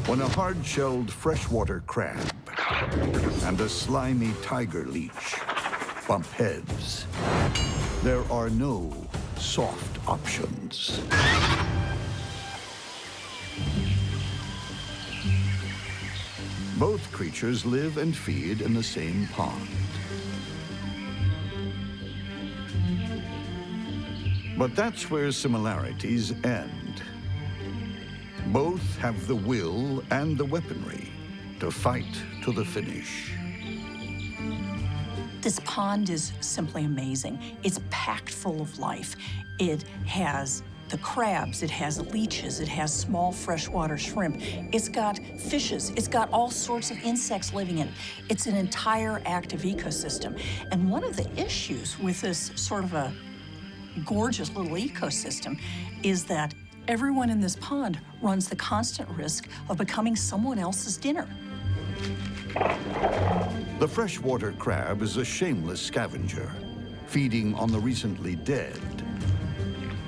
When a hard-shelled freshwater crab and a slimy tiger leech bump heads, there are no soft options. Both creatures live and feed in the same pond. But that's where similarities end. Both have the will and the weaponry to fight to the finish. This pond is simply amazing. It's packed full of life. It has the crabs, it has leeches, it has small freshwater shrimp, it's got fishes, it's got all sorts of insects living in it. It's an entire active ecosystem. And one of the issues with this sort of a gorgeous little ecosystem is that everyone in this pond runs the constant risk of becoming someone else's dinner. The freshwater crab is a shameless scavenger, feeding on the recently dead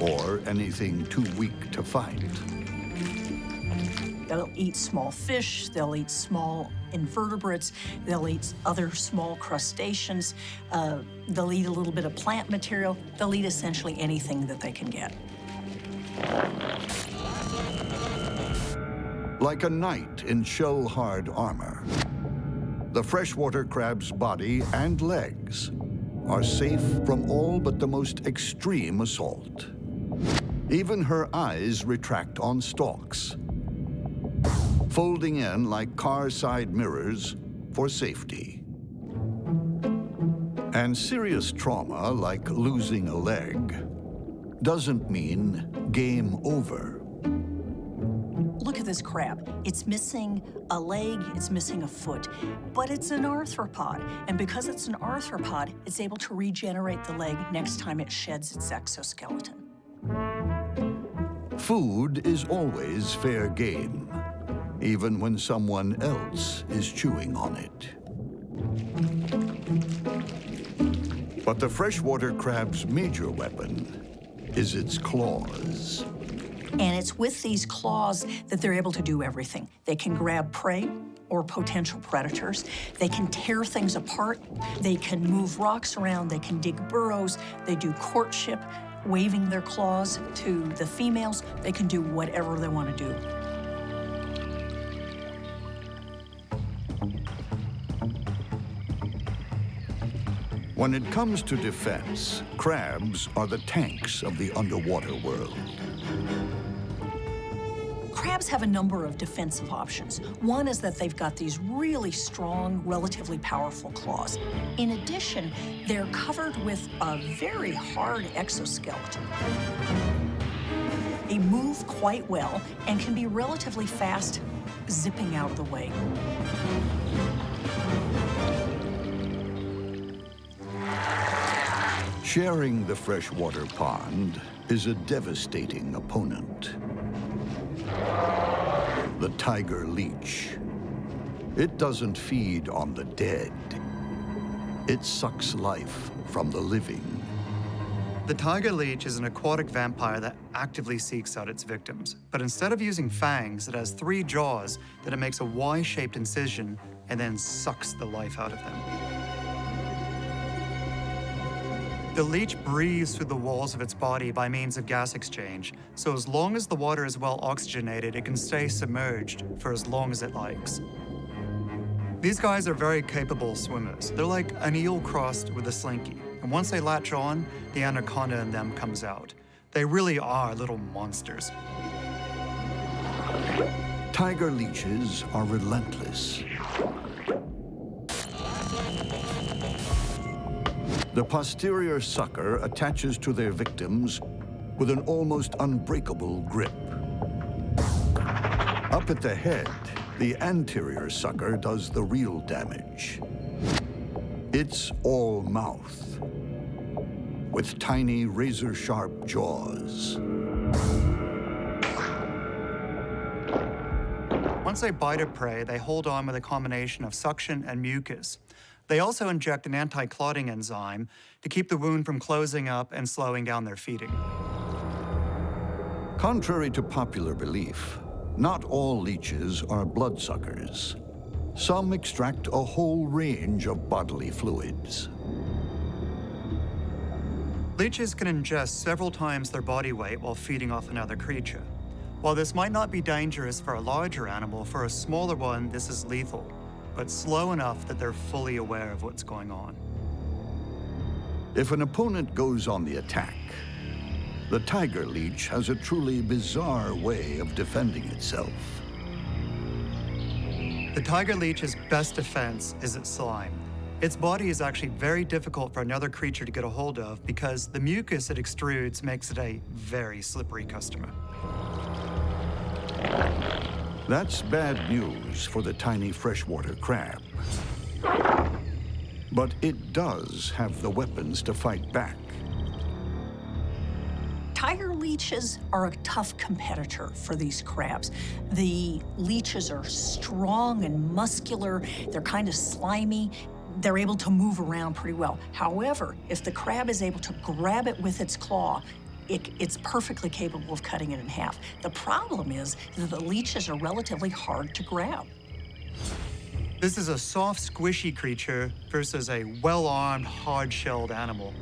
or anything too weak to fight. They'll eat small fish, they'll eat small invertebrates, they'll eat other small crustaceans, they'll eat a little bit of plant material, they'll eat essentially anything that they can get. Like a knight in shell-hard armor, the freshwater crab's body and legs are safe from all but the most extreme assault. Even her eyes retract on stalks, folding in like car side mirrors for safety. And serious trauma, like losing a leg, doesn't mean game over. Look at this crab. It's missing a leg, it's missing a foot, but it's an arthropod. And because it's an arthropod, it's able to regenerate the leg next time it sheds its exoskeleton. Food is always fair game, even when someone else is chewing on it. But the freshwater crab's major weapon is its claws. And it's with these claws that they're able to do everything. They can grab prey or potential predators. They can tear things apart. They can move rocks around. They can dig burrows. They do courtship, waving their claws to the females. They can do whatever they want to do. When it comes to defense, crabs are the tanks of the underwater world. Crabs have a number of defensive options. One is that they've got these really strong, relatively powerful claws. In addition, they're covered with a very hard exoskeleton. They move quite well and can be relatively fast, zipping out of the way. Sharing the freshwater pond is a devastating opponent. The tiger leech. It doesn't feed on the dead. It sucks life from the living. The tiger leech is an aquatic vampire that actively seeks out its victims. But instead of using fangs, it has 3 jaws that it makes a Y-shaped incision and then sucks the life out of them. The leech breathes through the walls of its body by means of gas exchange, so as long as the water is well oxygenated, it can stay submerged for as long as it likes. These guys are very capable swimmers. They're like an eel crossed with a slinky, and once they latch on, the anaconda in them comes out. They really are little monsters. Tiger leeches are relentless. The posterior sucker attaches to their victims with an almost unbreakable grip. Up at the head, the anterior sucker does the real damage. It's all mouth, with tiny razor-sharp jaws. Once they bite a prey, they hold on with a combination of suction and mucus. They also inject an anti-clotting enzyme to keep the wound from closing up and slowing down their feeding. Contrary to popular belief, Not all leeches are bloodsuckers. Some extract a whole range of bodily fluids. Leeches can ingest several times their body weight while feeding off another creature. While this might not be dangerous for a larger animal, for a smaller one, this is lethal, but slow enough that they're fully aware of what's going on. If an opponent goes on the attack, the tiger leech has a truly bizarre way of defending itself. The tiger leech's best defense is its slime. Its body is actually very difficult for another creature to get a hold of because the mucus it extrudes makes it a very slippery customer. That's bad news for the tiny freshwater crab. But it does have the weapons to fight back. Tiger leeches are a tough competitor for these crabs. The leeches are strong and muscular. They're kind of slimy. They're able to move around pretty well. However, if the crab is able to grab it with its claw, it's perfectly capable of cutting it in half. The problem is that the leeches are relatively hard to grab. This is a soft, squishy creature versus a well-armed, hard-shelled animal.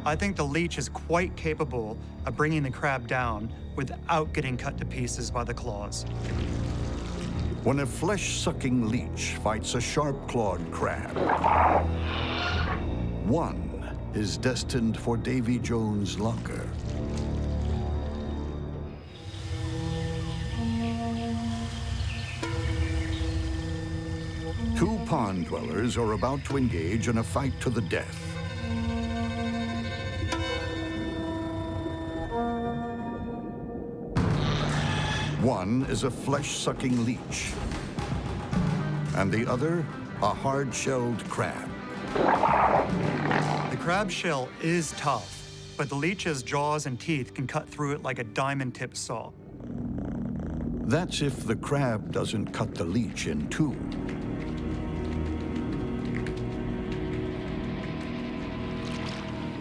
I think the leech is quite capable of bringing the crab down without getting cut to pieces by the claws. When a flesh-sucking leech fights a sharp-clawed crab, one is destined for Davy Jones' locker. Two pond dwellers are about to engage in a fight to the death. One is a flesh-sucking leech, and the other, a hard-shelled crab. The crab shell is tough, but the leech's jaws and teeth can cut through it like a diamond-tipped saw. That's if the crab doesn't cut the leech in two.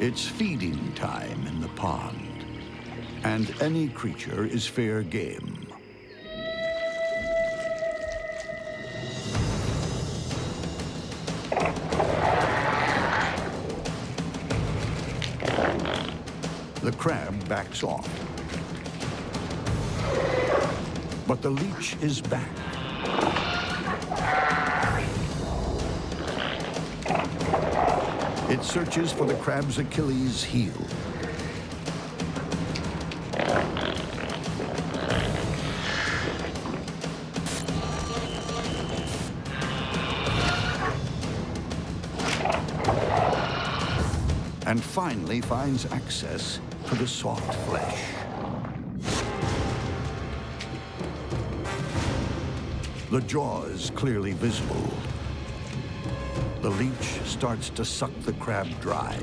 It's feeding time in the pond, and any creature is fair game. The crab backs off. But the leech is back. It searches for the crab's Achilles heel. And finally finds access to the soft flesh. The jaw is clearly visible. The leech starts to suck the crab dry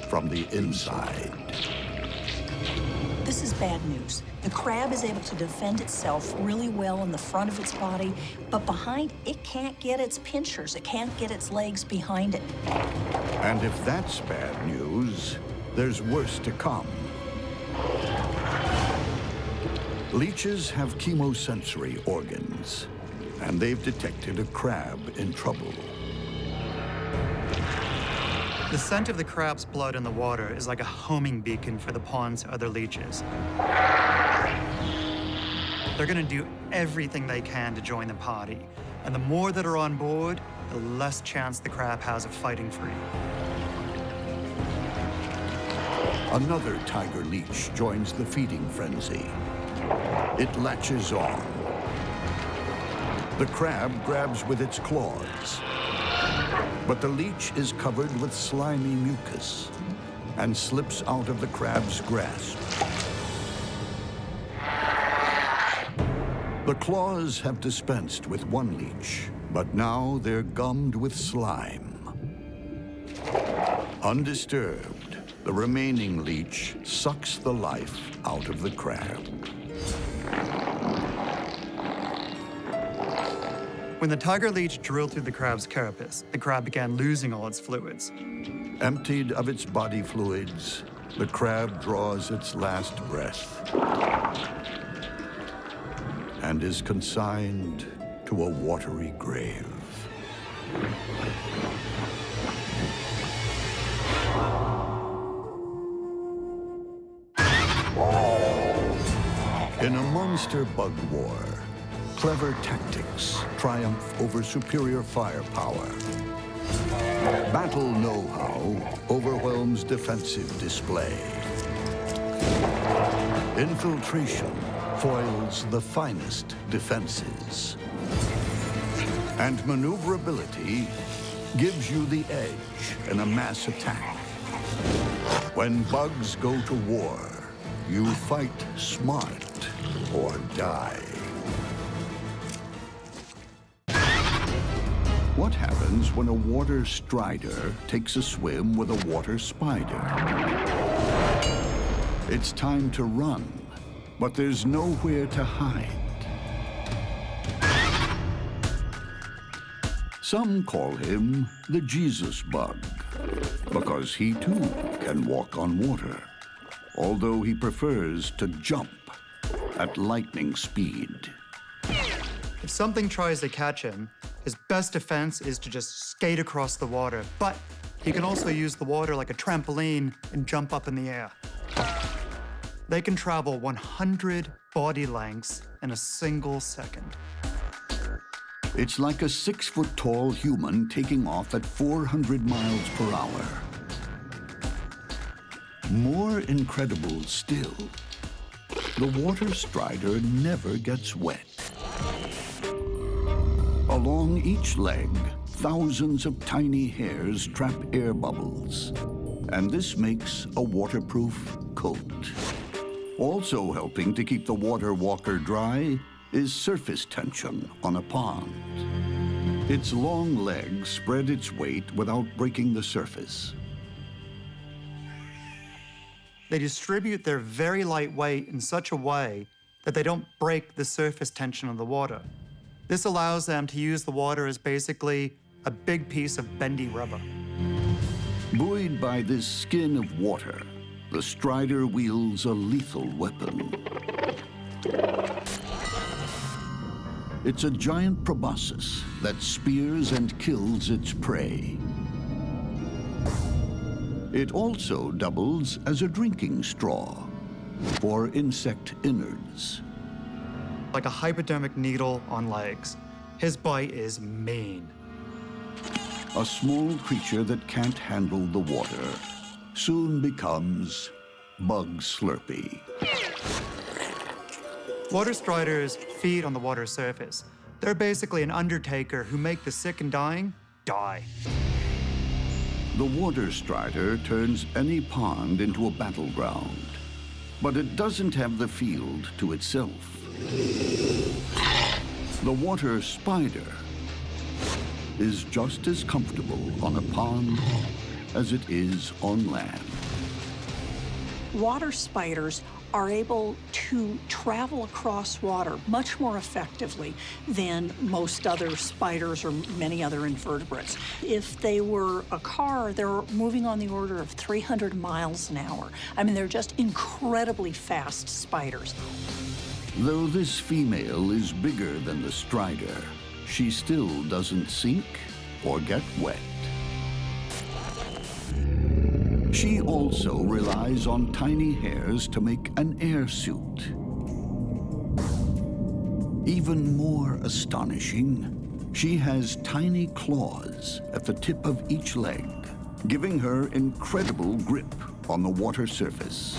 from the inside. This is bad news. The crab is able to defend itself really well in the front of its body, but behind, it can't get its pinchers. It can't get its legs behind it. And if that's bad news, there's worse to come. Leeches have chemosensory organs, and they've detected a crab in trouble. The scent of the crab's blood in the water is like a homing beacon for the pond's other leeches. They're gonna do everything they can to join the party, and the more that are on board, the less chance the crab has of fighting free. Another tiger leech joins the feeding frenzy. It latches on. The crab grabs with its claws, but the leech is covered with slimy mucus and slips out of the crab's grasp. The claws have dispensed with one leech, but now they're gummed with slime. Undisturbed, the remaining leech sucks the life out of the crab. When the tiger leech drilled through the crab's carapace, the crab began losing all its fluids. Emptied of its body fluids, the crab draws its last breath. and is consigned to a watery grave. In a monster bug war, clever tactics triumph over superior firepower. Battle know-how overwhelms defensive display. Infiltration foils the finest defenses. And maneuverability gives you the edge in a mass attack. When bugs go to war, you fight smart or die. What happens when a water strider takes a swim with a water spider? It's time to run, but there's nowhere to hide. Some call him the Jesus bug, because he too can walk on water, although he prefers to jump at lightning speed. If something tries to catch him, his best defense is to just skate across the water, but he can also use the water like a trampoline and jump up in the air. They can travel 100 body lengths in a single second. It's like a 6-foot-tall human taking off at 400 miles per hour. More incredible still, the water strider never gets wet. Along each leg, thousands of tiny hairs trap air bubbles, and this makes a waterproof coat. Also helping to keep the water walker dry is surface tension on a pond. Its long legs spread its weight without breaking the surface. They distribute their very light weight in such a way that they don't break the surface tension of the water. This allows them to use the water as basically a big piece of bendy rubber. Buoyed by this skin of water, the strider wields a lethal weapon. It's a giant proboscis that spears and kills its prey. It also doubles as a drinking straw for insect innards. Like a hypodermic needle on legs. His bite is mean. A small creature that can't handle the water soon becomes Bug Slurpee. Water striders feed on the water surface. They're basically an undertaker who make the sick and dying die. The water strider turns any pond into a battleground, but it doesn't have the field to itself. The water spider is just as comfortable on a pond as it is on land. Water spiders are able to travel across water much more effectively than most other spiders or many other invertebrates. If they were a car, they're moving on the order of 300 miles an hour. I mean, they're just incredibly fast spiders. Though this female is bigger than the strider, she still doesn't sink or get wet. She also relies on tiny hairs to make an air suit. Even more astonishing, she has tiny claws at the tip of each leg, giving her incredible grip on the water surface.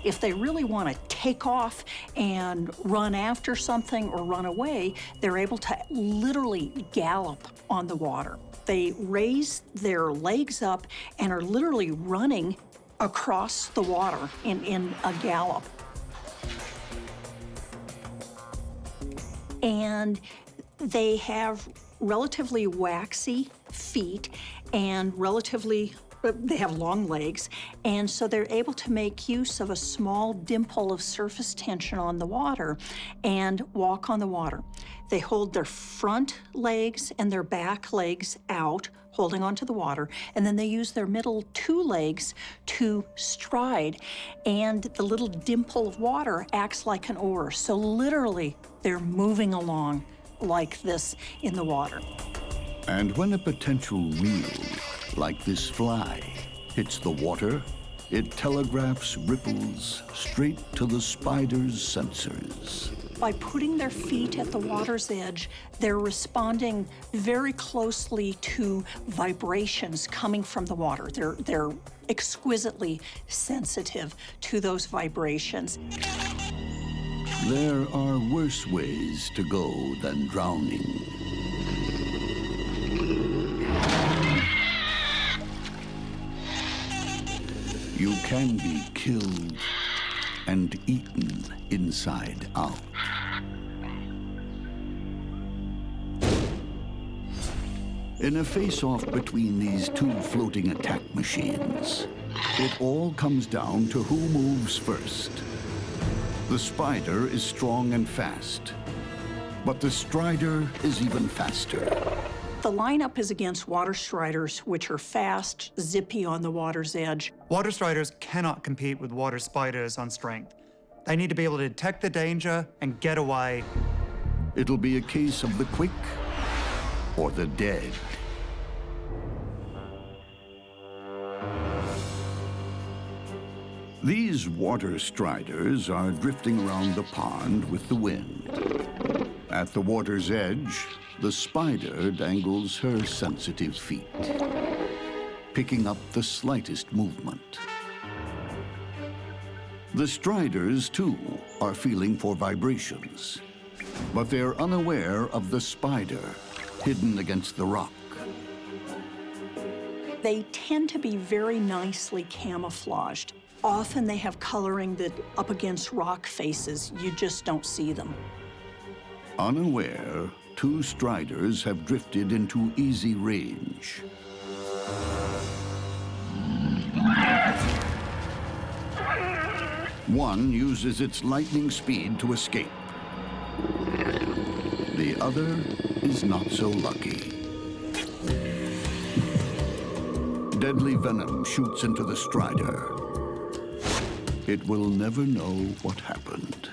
If they really want to take off and run after something or run away, they're able to literally gallop on the water. They raise their legs up and are literally running across the water in a gallop. And they have relatively waxy feet and relatively They have long legs, and so they're able to make use of a small dimple of surface tension on the water and walk on the water. They hold their front legs and their back legs out, holding onto the water, and then they use their middle two legs to stride, and the little dimple of water acts like an oar. So literally, they're moving along like this in the water. And when a potential meal, like this fly, hits the water, it telegraphs ripples straight to the spider's sensors. By putting their feet at the water's edge, they're responding very closely to vibrations coming from the water. They're exquisitely sensitive to those vibrations. There are worse ways to go than drowning. You can be killed and eaten inside out. In a face-off between these two floating attack machines, it all comes down to who moves first. The spider is strong and fast, but the strider is even faster. The lineup is against water striders, which are fast, zippy on the water's edge. Water striders cannot compete with water spiders on strength. They need to be able to detect the danger and get away. It'll be a case of the quick or the dead. These water striders are drifting around the pond with the wind. At the water's edge, the spider dangles her sensitive feet, picking up the slightest movement. The striders, too, are feeling for vibrations, but they're unaware of the spider hidden against the rock. They tend to be very nicely camouflaged. Often they have coloring that up against rock faces, you just don't see them. Unaware, two striders have drifted into easy range. One uses its lightning speed to escape. The other is not so lucky. Deadly venom shoots into the strider. It will never know what happened.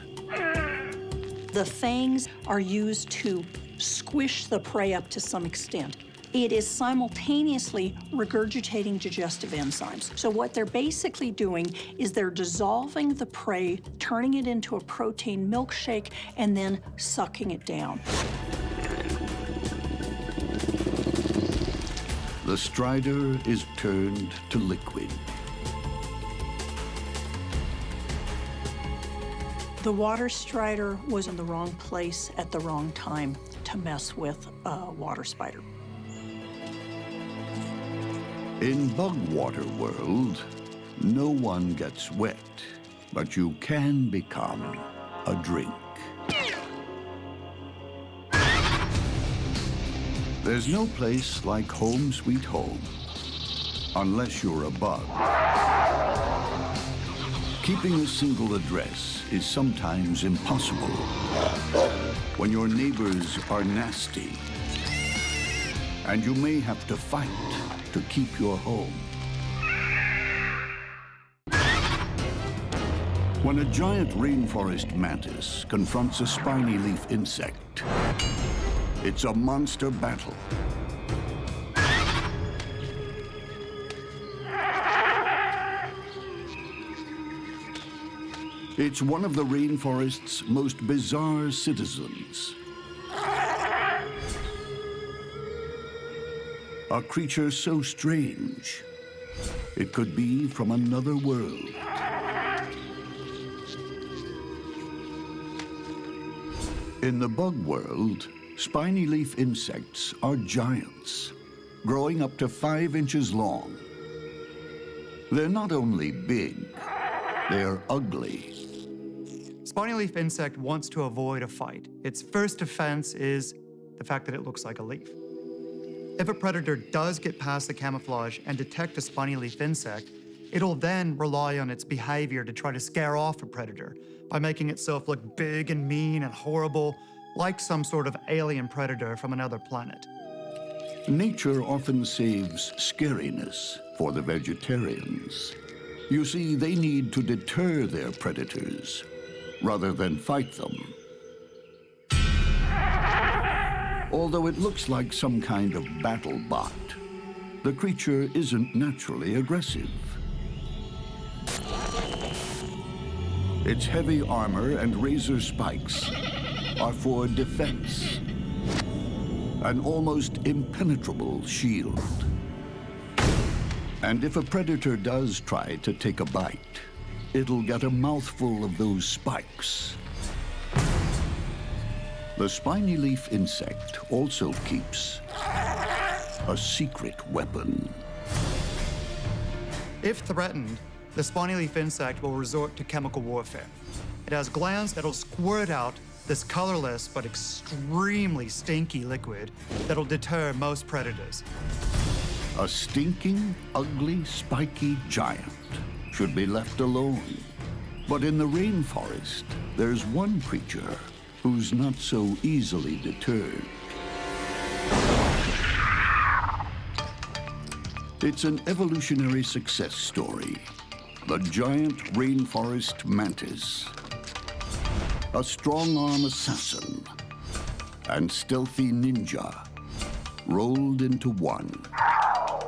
The fangs are used to squish the prey up to some extent. It is simultaneously regurgitating digestive enzymes. So what they're basically doing is they're dissolving the prey, turning it into a protein milkshake, and then sucking it down. The strider is turned to liquid. The water strider was in the wrong place at the wrong time to mess with a water spider. In bug water world, no one gets wet, but you can become a drink. There's no place like home sweet home, unless you're a bug. Keeping a single address is sometimes impossible when your neighbors are nasty, and you may have to fight to keep your home. When a giant rainforest mantis confronts a spiny leaf insect, it's a monster battle. It's one of the rainforest's most bizarre citizens. A creature so strange, it could be from another world. In the bug world, spiny leaf insects are giants, growing up to 5 inches long. They're not only big, they're ugly. Spiny leaf insect wants to avoid a fight. Its first defense is the fact that it looks like a leaf. If a predator does get past the camouflage and detect a spiny leaf insect, it'll then rely on its behavior to try to scare off a predator by making itself look big and mean and horrible, like some sort of alien predator from another planet. Nature often saves scariness for the vegetarians. You see, they need to deter their predators rather than fight them. Although it looks like some kind of battle bot, the creature isn't naturally aggressive. Its heavy armor and razor spikes are for defense, an almost impenetrable shield. And if a predator does try to take a bite, it'll get a mouthful of those spikes. The spiny leaf insect also keeps a secret weapon. If threatened, the spiny leaf insect will resort to chemical warfare. It has glands that'll squirt out this colorless but extremely stinky liquid that'll deter most predators. A stinking, ugly, spiky giant should be left alone. But in the rainforest, there's one creature who's not so easily deterred. It's an evolutionary success story. The giant rainforest mantis. A strong-arm assassin and stealthy ninja rolled into one.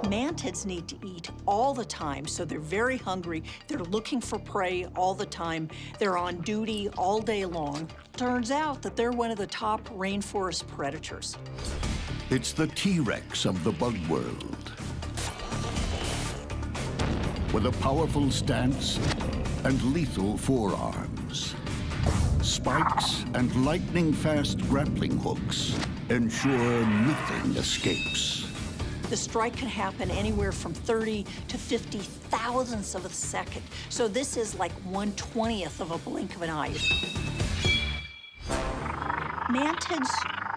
Mantids need to eat all the time, so they're very hungry. They're looking for prey all the time. They're on duty all day long. Turns out that they're one of the top rainforest predators. It's the T-Rex of the bug world. With a powerful stance and lethal forearms, spikes and lightning-fast grappling hooks ensure nothing escapes. The strike can happen anywhere from 30 to 50 thousandths of a second. So this is like 1/20th of a blink of an eye. Mantids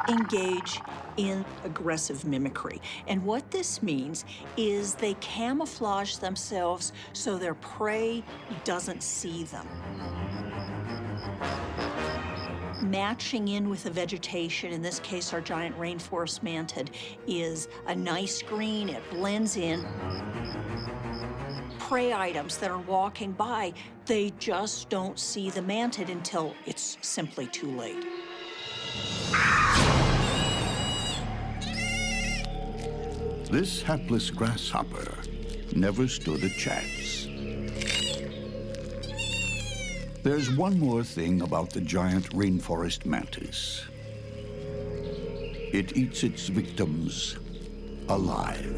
engage in aggressive mimicry. And what this means is they camouflage themselves so their prey doesn't see them. Matching in with the vegetation, in this case our giant rainforest mantid, is a nice green. It blends in. Prey items that are walking by, they just don't see the mantid until it's simply too late. This hapless grasshopper never stood a chance. There's one more thing about the giant rainforest mantis. It eats its victims alive.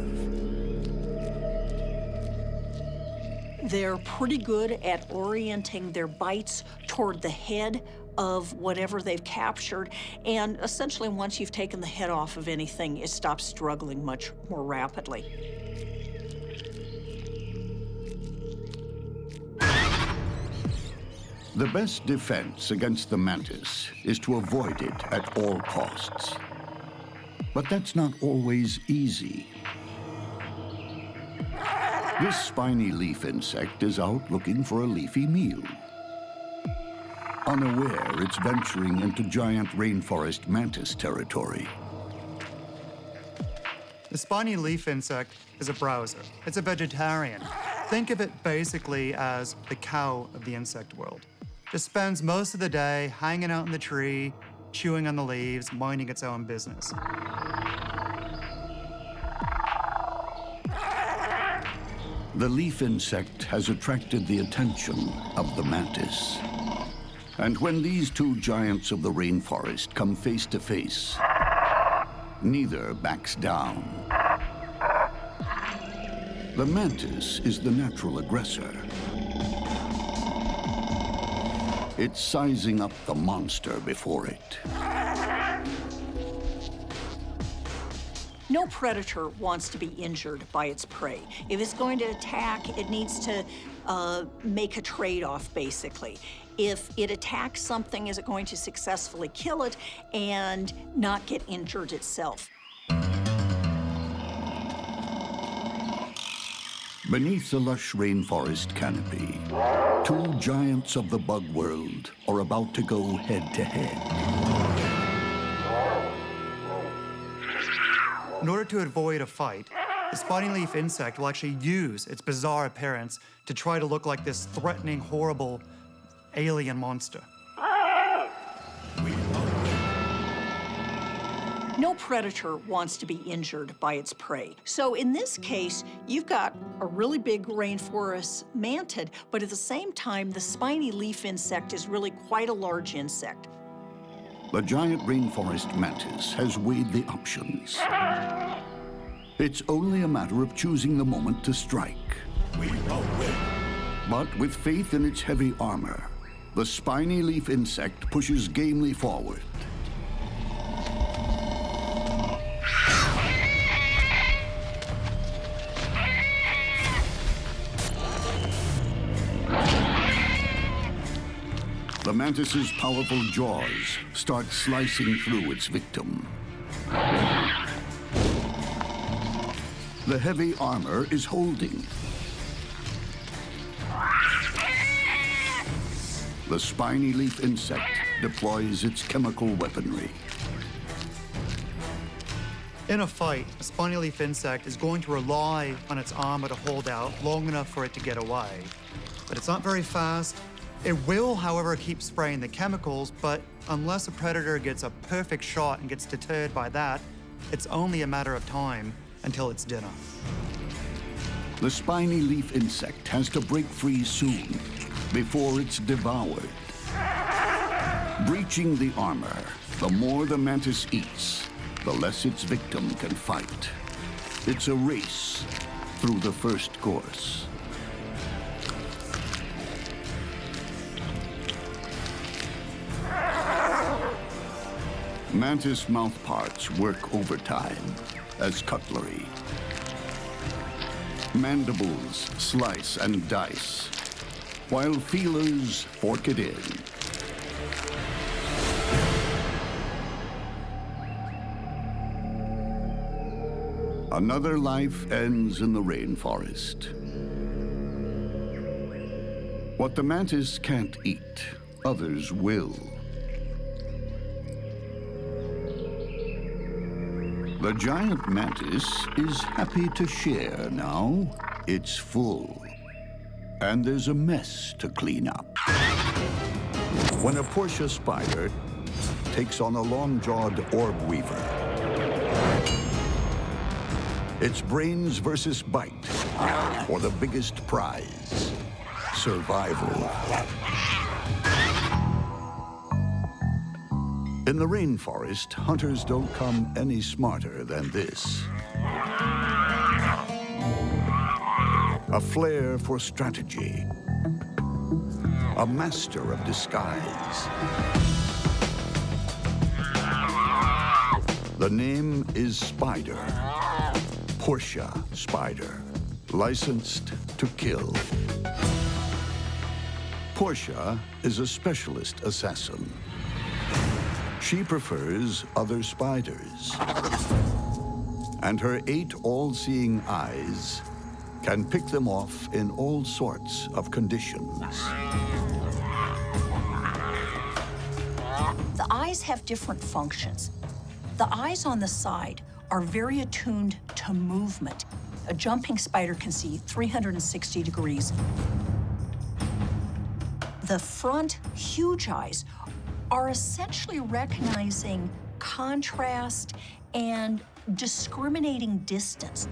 They're pretty good at orienting their bites toward the head of whatever they've captured, and essentially once you've taken the head off of anything, it stops struggling much more rapidly. The best defense against the mantis is to avoid it at all costs. But that's not always easy. This spiny leaf insect is out looking for a leafy meal. Unaware, it's venturing into giant rainforest mantis territory. The spiny leaf insect is a browser. It's a vegetarian. Think of it basically as the cow of the insect world. Just spends most of the day hanging out in the tree, chewing on the leaves, minding its own business. The leaf insect has attracted the attention of the mantis. And when these two giants of the rainforest come face to face, neither backs down. The mantis is the natural aggressor. It's sizing up the monster before it. No predator wants to be injured by its prey. If it's going to attack, it needs to make a trade-off, basically. If it attacks something, is it going to successfully kill it and not get injured itself? Beneath the lush rainforest canopy, two giants of the bug world are about to go head-to-head. In order to avoid a fight, the spiny leaf insect will actually use its bizarre appearance to try to look like this threatening, horrible alien monster. No predator wants to be injured by its prey. So in this case, you've got a really big rainforest mantid, but at the same time, the spiny leaf insect is really quite a large insect. The giant rainforest mantis has weighed the options. It's only a matter of choosing the moment to strike. We will win. But with faith in its heavy armor, the spiny leaf insect pushes gamely forward. The mantis's powerful jaws start slicing through its victim. The heavy armor is holding. The spiny leaf insect deploys its chemical weaponry. In a fight, a spiny leaf insect is going to rely on its armor to hold out long enough for it to get away. But it's not very fast. It will, however, keep spraying the chemicals, but unless a predator gets a perfect shot and gets deterred by that, it's only a matter of time until it's dinner. The spiny leaf insect has to break free soon, before it's devoured. Breaching the armor, the more the mantis eats, the less its victim can fight. It's a race through the first course. Mantis mouthparts work overtime as cutlery. Mandibles slice and dice, while feelers fork it in. Another life ends in the rainforest. What the mantis can't eat, others will. The giant mantis is happy to share now. It's full. And there's a mess to clean up. When a Porsche spider takes on a long-jawed orb weaver, it's brains versus bite for the biggest prize, survival. In the rainforest, hunters don't come any smarter than this. A flair for strategy. A master of disguise. The name is Spider. Porsche Spider. Licensed to kill. Porsche is a specialist assassin. She prefers other spiders. And her 8 all-seeing eyes can pick them off in all sorts of conditions. The eyes have different functions. The eyes on the side are very attuned to movement. A jumping spider can see 360 degrees. The front huge eyes are essentially recognizing contrast and discriminating distance.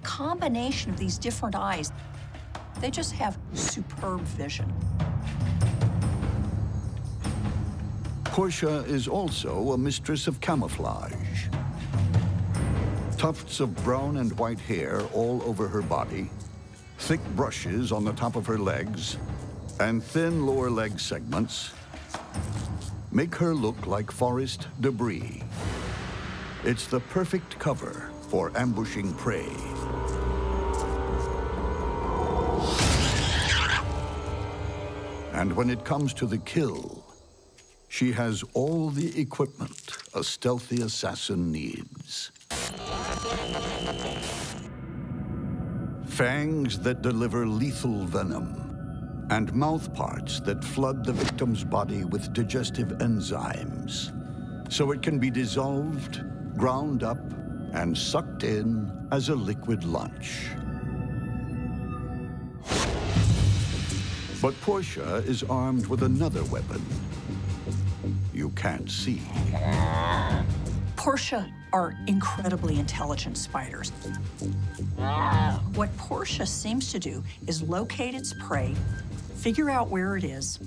Combination of these different eyes, they just have superb vision. Porsche is also a mistress of camouflage. Tufts of brown and white hair all over her body, thick brushes on the top of her legs, and thin lower leg segments make her look like forest debris. It's the perfect cover for ambushing prey. And when it comes to the kill, she has all the equipment a stealthy assassin needs. Fangs that deliver lethal venom, and mouthparts that flood the victim's body with digestive enzymes, so it can be dissolved, ground up, and sucked in as a liquid lunch. But Porsche is armed with another weapon you can't see. Porsche are incredibly intelligent spiders. What Porsche seems to do is locate its prey, figure out where it is,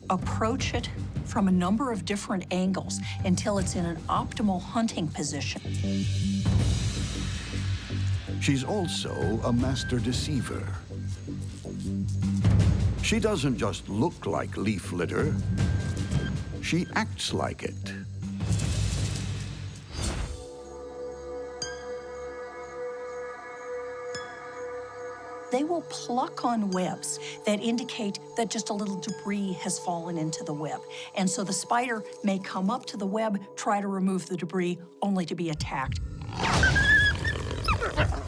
approach it from a number of different angles until it's in an optimal hunting position. She's also a master deceiver. She doesn't just look like leaf litter, she acts like it. They will pluck on webs that indicate that just a little debris has fallen into the web. And so the spider may come up to the web, try to remove the debris, only to be attacked.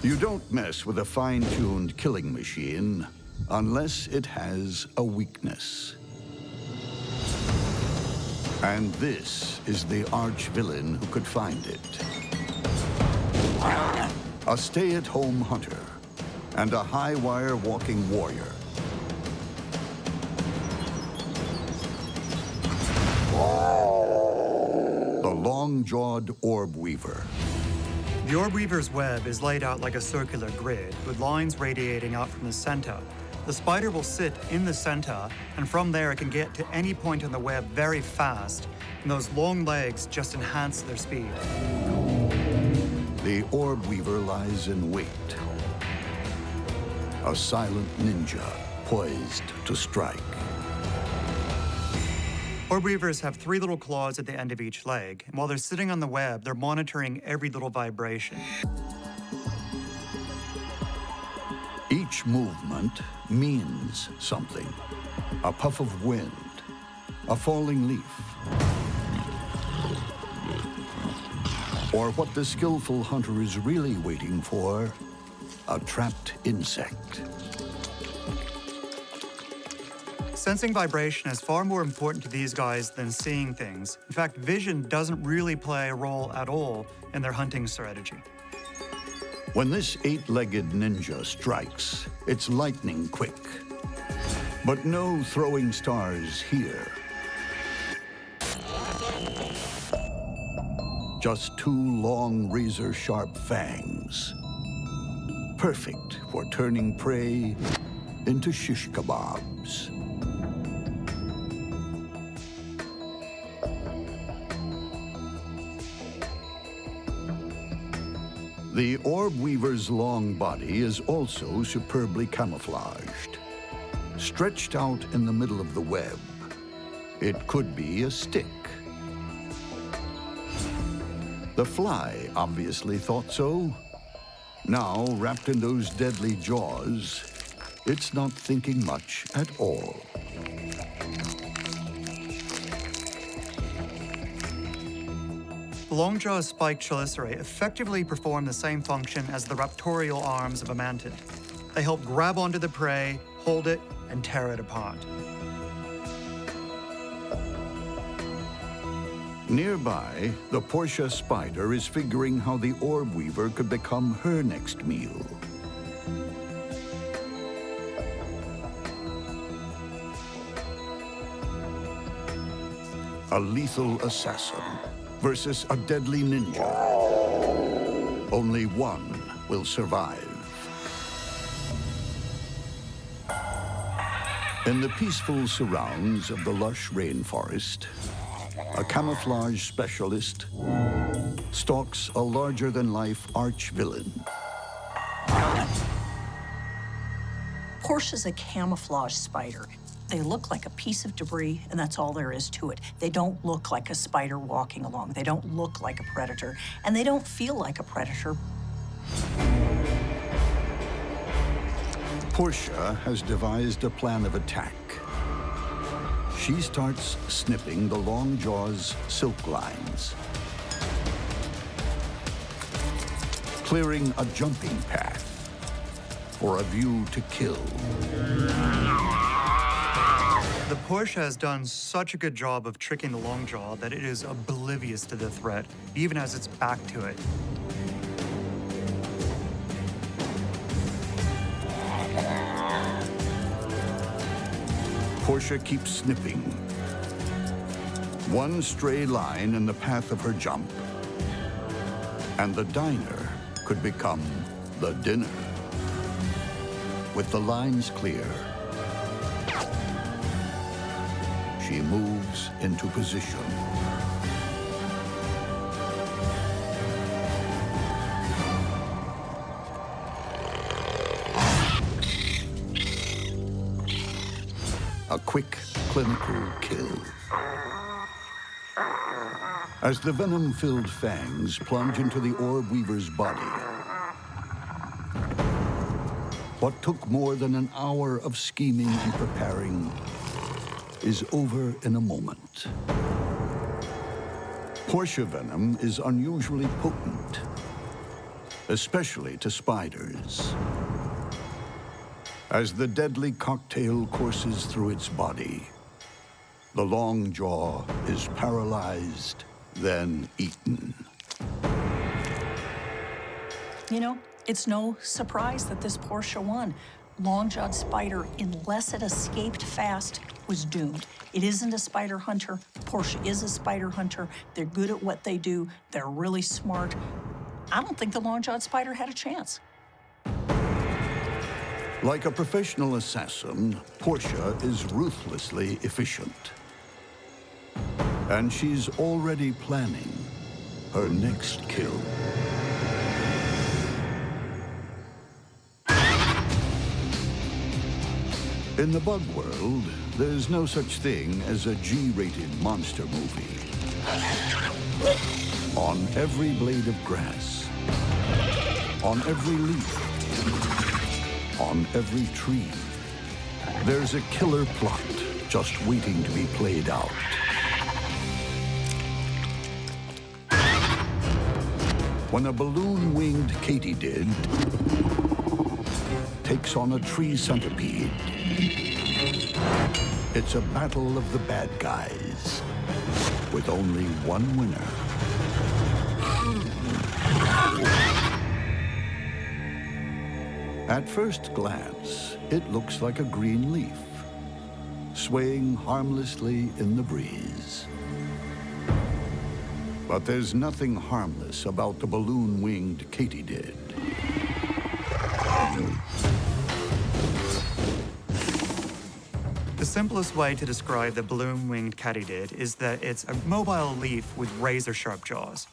You don't mess with a fine-tuned killing machine unless it has a weakness. And this is the arch-villain who could find it. A stay-at-home hunter and a high-wire walking warrior. The long-jawed orb weaver. The orb weaver's web is laid out like a circular grid with lines radiating out from the center. The spider will sit in the center, and from there it can get to any point in the web very fast, and those long legs just enhance their speed. The orb weaver lies in wait. A silent ninja poised to strike. Orb weavers have 3 little claws at the end of each leg, and while they're sitting on the web, they're monitoring every little vibration. Each movement means something. A puff of wind, a falling leaf, or what the skillful hunter is really waiting for, a trapped insect. Sensing vibration is far more important to these guys than seeing things. In fact, vision doesn't really play a role at all in their hunting strategy. When this 8-legged ninja strikes, it's lightning quick. But no throwing stars here. Just 2 long, razor-sharp fangs. Perfect for turning prey into shish kebabs. The orb weaver's long body is also superbly camouflaged. Stretched out in the middle of the web, it could be a stick. The fly obviously thought so. Now, wrapped in those deadly jaws, it's not thinking much at all. The long-jaw spiked chelicerae effectively perform the same function as the raptorial arms of a mantid. They help grab onto the prey, hold it, and tear it apart. Nearby, the Porsche spider is figuring how the orb weaver could become her next meal. A lethal assassin versus a deadly ninja. Only one will survive. In the peaceful surrounds of the lush rainforest, a camouflage specialist stalks a larger-than-life arch-villain. Porsche's a camouflage spider. They look like a piece of debris, and that's all there is to it. They don't look like a spider walking along. They don't look like a predator, and they don't feel like a predator. Porsche has devised a plan of attack. She starts snipping the long jaw's silk lines, clearing a jumping path. for a view to kill. The Porsche has done such a good job of tricking the longjaw that it is oblivious to the threat, even as its back to it. Porsche keeps snipping. One stray line in the path of her jump, and the diner could become the dinner. With the lines clear, she moves into position. A quick, clinical kill. As the venom-filled fangs plunge into the orb weaver's body, what took more than an hour of scheming and preparing is over in a moment. Porsche venom is unusually potent, especially to spiders. As the deadly cocktail courses through its body, the long jaw is paralyzed, then eaten. You know, it's no surprise that this Porsche won. Long-jawed spider, unless it escaped fast, was doomed. It isn't a spider hunter. Porsche is a spider hunter. They're good at what they do. They're really smart. I don't think the long-jawed spider had a chance. Like a professional assassin, Porsche is ruthlessly efficient. And she's already planning her next kill. In the bug world, there's no such thing as a G-rated monster movie. On every blade of grass, on every leaf, on every tree, there's a killer plot just waiting to be played out. When a balloon-winged Katydid takes on a tree centipede, it's a battle of the bad guys, with only one winner. At first glance, it looks like a green leaf, swaying harmlessly in the breeze. But there's nothing harmless about the balloon-winged Katydid. The simplest way to describe the balloon-winged Katydid is that it's a mobile leaf with razor-sharp jaws.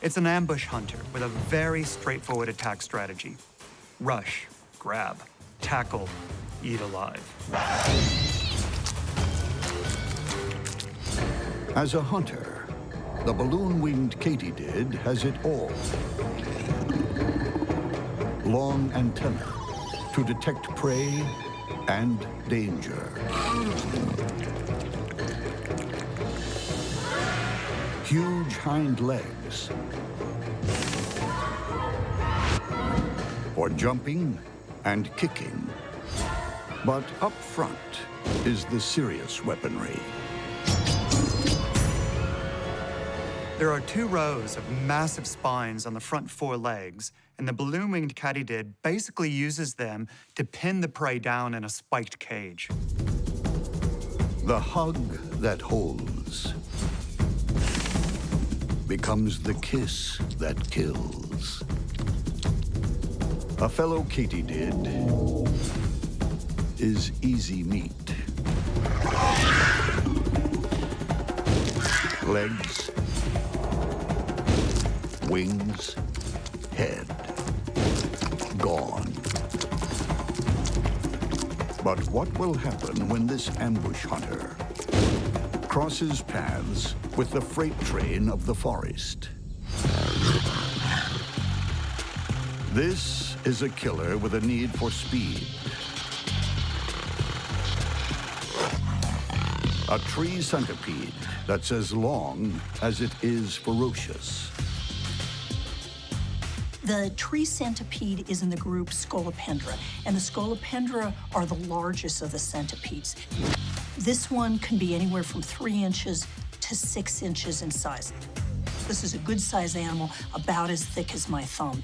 It's an ambush hunter with a very straightforward attack strategy. Rush, grab, tackle, eat alive. As a hunter, the balloon-winged Katydid has it all. Long antennae to detect prey and danger. Huge hind legs for jumping and kicking. But up front is the serious weaponry. There are 2 rows of massive spines on the front 4 legs, and the balloon-winged Katydid basically uses them to pin the prey down in a spiked cage. The hug that holds becomes the kiss that kills. A fellow Katydid is easy meat. Legs, wings, head, gone. But what will happen when this ambush hunter crosses paths with the freight train of the forest? This is a killer with a need for speed. A tree centipede that's as long as it is ferocious. The tree centipede is in the group Scolopendra, and the Scolopendra are the largest of the centipedes. This one can be anywhere from 3 inches to 6 inches in size. This is a good size animal, about as thick as my thumb.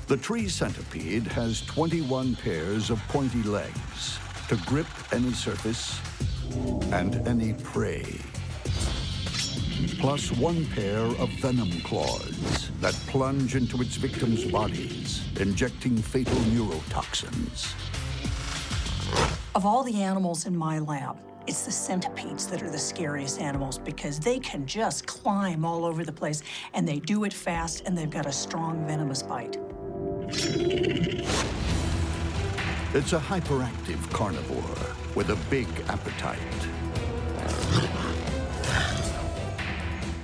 The tree centipede has 21 pairs of pointy legs to grip any surface and any prey, plus 1 pair of venom claws that plunge into its victims' bodies, injecting fatal neurotoxins. Of all the animals in my lab, it's the centipedes that are the scariest animals because they can just climb all over the place, and they do it fast, and they've got a strong venomous bite. It's a hyperactive carnivore with a big appetite.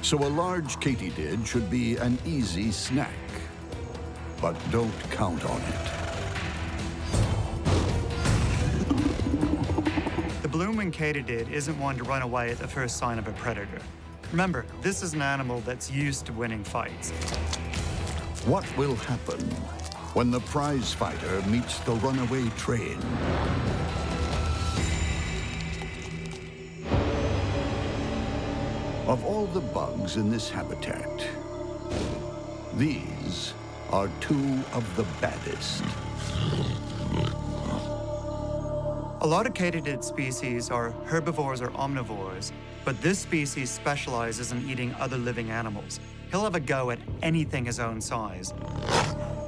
So a large katydid should be an easy snack, but don't count on it. The blooming katydid isn't one to run away at the first sign of a predator. Remember, this is an animal that's used to winning fights. What will happen when the prize fighter meets the runaway train? Of all the bugs in this habitat, these are 2 of the baddest. A lot of katydid species are herbivores or omnivores, but this species specializes in eating other living animals. He'll have a go at anything his own size.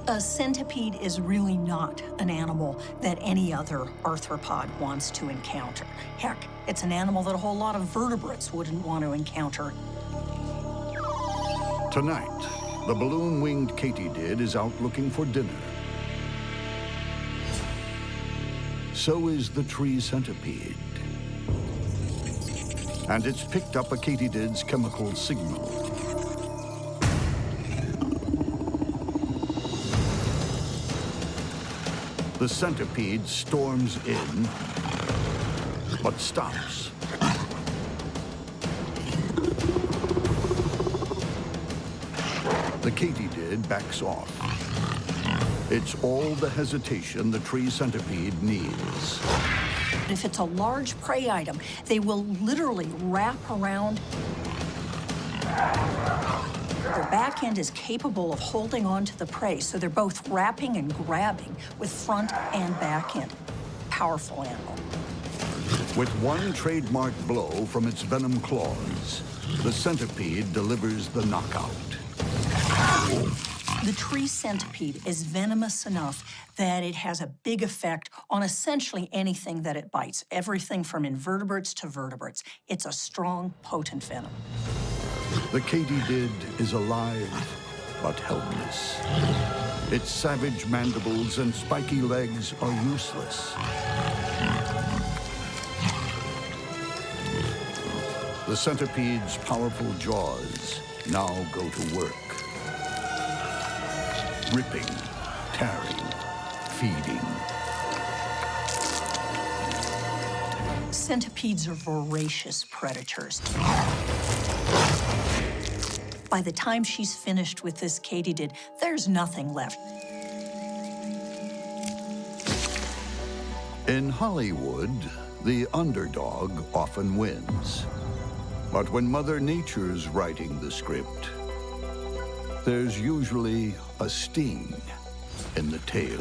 A centipede is really not an animal that any other arthropod wants to encounter. Heck, it's an animal that a whole lot of vertebrates wouldn't want to encounter. Tonight, the balloon-winged katydid is out looking for dinner. So is the tree centipede. And it's picked up a katydid's chemical signal. The centipede storms in, but stops. The katydid backs off. It's all the hesitation the tree centipede needs. If it's a large prey item, they will literally wrap around. Their back end is capable of holding on to the prey, so they're both wrapping and grabbing with front and back end. Powerful animal. With 1 trademark blow from its venom claws, the centipede delivers the knockout. The tree centipede is venomous enough that it has a big effect on essentially anything that it bites, everything from invertebrates to vertebrates. It's a strong, potent venom. The katydid is alive, but helpless. Its savage mandibles and spiky legs are useless. The centipede's powerful jaws now go to work. Ripping, tearing, feeding. Centipedes are voracious predators. By the time she's finished with this katydid, there's nothing left. In Hollywood, the underdog often wins. But when Mother Nature's writing the script, there's usually a sting in the tail.